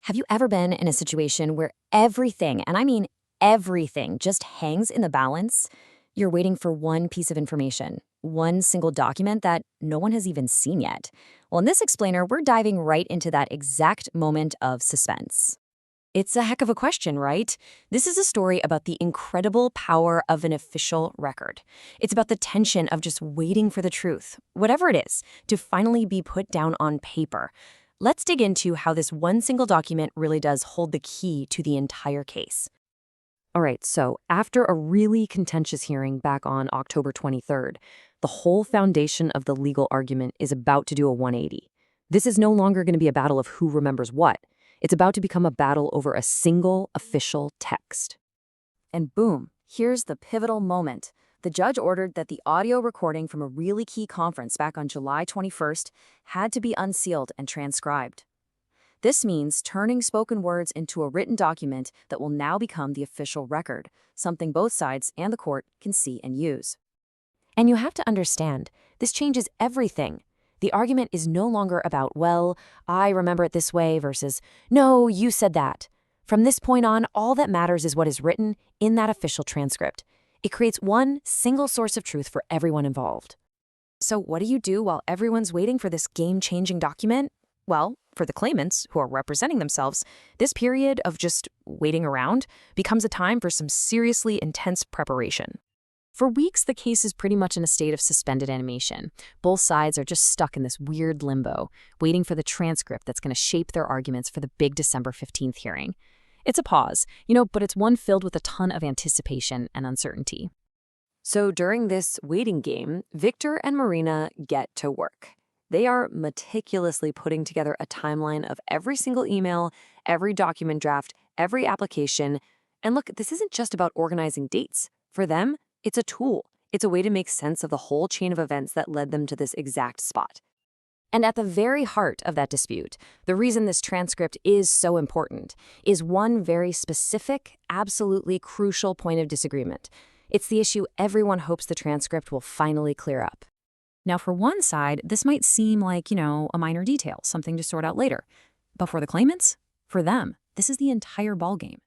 Have you ever been in a situation where everything, and I mean everything, just hangs in the balance? You're waiting for one piece of information, one single document that no one has even seen yet. Well, in this explainer, we're diving right into that exact moment of suspense. It's a heck of a question, right? This is a story about the incredible power of an official record. It's about the tension of just waiting for the truth, whatever it is, to finally be put down on paper. Let's dig into how this one single document really does hold the key to the entire case. All right, so after a really contentious hearing back on October 23rd, the whole foundation of the legal argument is about to do a 180. This is no longer going to be a battle of who remembers what. It's about to become a battle over a single official text. And boom, here's the pivotal moment. The judge ordered that the audio recording from a really key conference back on July 21st had to be unsealed and transcribed. This means turning spoken words into a written document that will now become the official record, something both sides and the court can see and use. And you have to understand, this changes everything. The argument is no longer about, well, I remember it this way versus, no, you said that. From this point on, all that matters is what is written in that official transcript. It creates one single source of truth for everyone involved. So what do you do while everyone's waiting for this game-changing document? Well, for the claimants who are representing themselves, this period of just waiting around becomes a time for some seriously intense preparation. For weeks, the case is pretty much in a state of suspended animation. Both sides are just stuck in this weird limbo, waiting for the transcript that's going to shape their arguments for the big December 15th hearing. It's a pause, but it's one filled with a ton of anticipation and uncertainty. So during this waiting game, Victor and Marina get to work. They are meticulously putting together a timeline of every single email, every document draft, every application. And look, this isn't just about organizing dates. For them, it's a tool. It's a way to make sense of the whole chain of events that led them to this exact spot. And at the very heart of that dispute, the reason this transcript is so important is one very specific, absolutely crucial point of disagreement. It's the issue everyone hopes the transcript will finally clear up. Now, for one side, this might seem like, a minor detail, something to sort out later. But for the claimants, for them, this is the entire ballgame.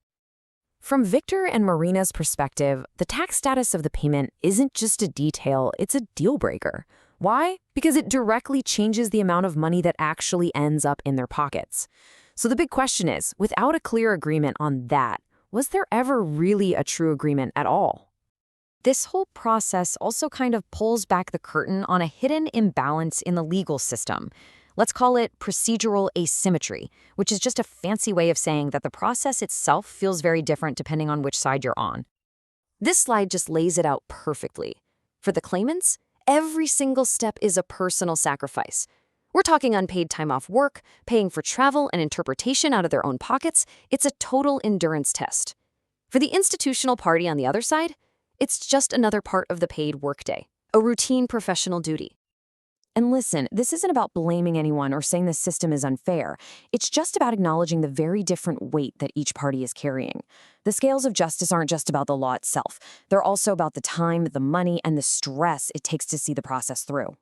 From Victor and Marina's perspective, the tax status of the payment isn't just a detail, it's a deal breaker. Why? Because it directly changes the amount of money that actually ends up in their pockets. So the big question is, without a clear agreement on that, was there ever really a true agreement at all? This whole process also kind of pulls back the curtain on a hidden imbalance in the legal system. Let's call it procedural asymmetry, which is just a fancy way of saying that the process itself feels very different depending on which side you're on. This slide just lays it out perfectly. For the claimants, every single step is a personal sacrifice. We're talking unpaid time off work, paying for travel and interpretation out of their own pockets. It's a total endurance test. For the institutional party on the other side, it's just another part of the paid workday, a routine professional duty. And listen, this isn't about blaming anyone or saying the system is unfair. It's just about acknowledging the very different weight that each party is carrying. The scales of justice aren't just about the law itself. They're also about the time, the money, and the stress it takes to see the process through.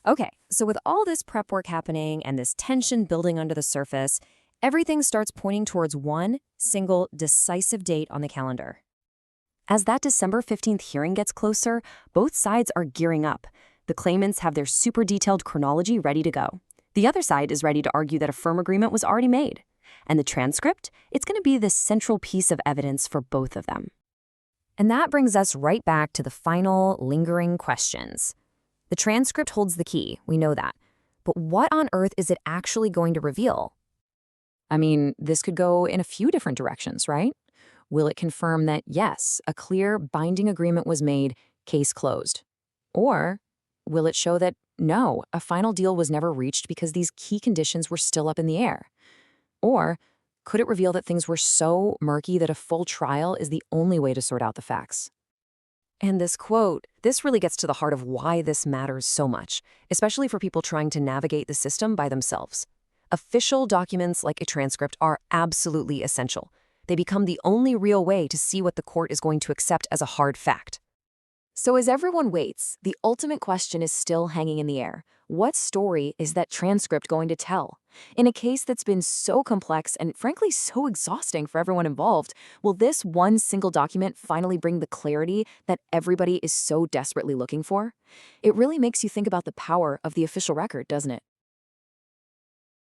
Okay, so with all this prep work happening and this tension building under the surface, everything starts pointing towards one single decisive date on the calendar. As that December 15th hearing gets closer, both sides are gearing up. The claimants have their super detailed chronology ready to go. The other side is ready to argue that a firm agreement was already made. And the transcript, it's going to be the central piece of evidence for both of them. And that brings us right back to the final, lingering questions. The transcript holds the key, we know that. But what on earth is it actually going to reveal? I mean, this could go in a few different directions, right? Will it confirm that, yes, a clear, binding agreement was made, case closed? Or will it show that, no, a final deal was never reached because these key conditions were still up in the air? Or could it reveal that things were so murky that a full trial is the only way to sort out the facts? And this quote, this really gets to the heart of why this matters so much, especially for people trying to navigate the system by themselves. Official documents like a transcript are absolutely essential. They become the only real way to see what the court is going to accept as a hard fact. So as everyone waits, the ultimate question is still hanging in the air. What story is that transcript going to tell? In a case that's been so complex and frankly so exhausting for everyone involved, will this one single document finally bring the clarity that everybody is so desperately looking for? It really makes you think about the power of the official record, doesn't it?